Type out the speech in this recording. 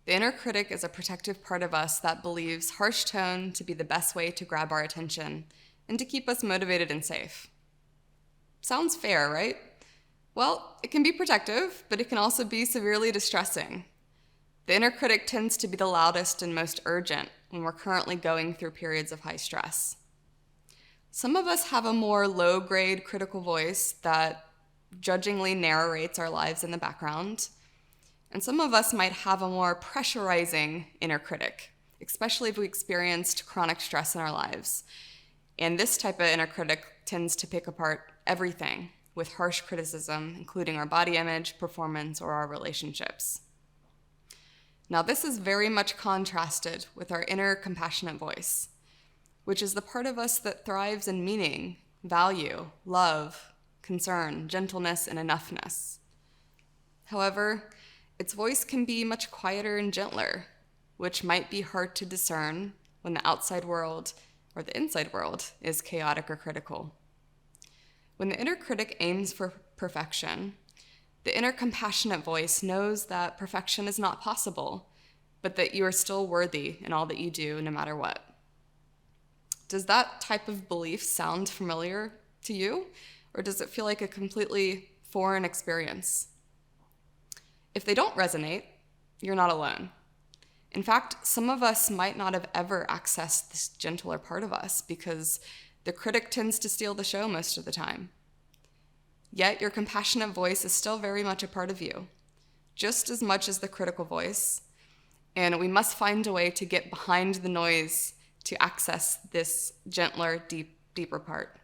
The inner critic is a protective part of us that believes harsh tone to be the best way to grab our attention and to keep us motivated and safe. Sounds fair, right? Well, it can be protective, but it can also be severely distressing. The inner critic tends to be the loudest and most urgent when we're currently going through periods of high stress. Some of us have a more low-grade critical voice that judgingly narrates our lives in the background, and some of us might have a more pressurizing inner critic, especially if we experienced chronic stress in our lives. And this type of inner critic tends to pick apart everything with harsh criticism, including our body image, performance, or our relationships. Now, this is very much contrasted with our inner compassionate voice, which is the part of us that thrives in meaning, value, love, concern, gentleness, and enoughness. However, its voice can be much quieter and gentler, which might be hard to discern when the outside world or the inside world is chaotic or critical. When the inner critic aims for perfection, the inner compassionate voice knows that perfection is not possible, but that you are still worthy in all that you do, no matter what. Does that type of belief sound familiar to you, or does it feel like a completely foreign experience? If they don't resonate, you're not alone. In fact, some of us might not have ever accessed this gentler part of us because the critic tends to steal the show most of the time. Yet your compassionate voice is still very much a part of you, just as much as the critical voice, and we must find a way to get behind the noise to access this gentler, deeper part.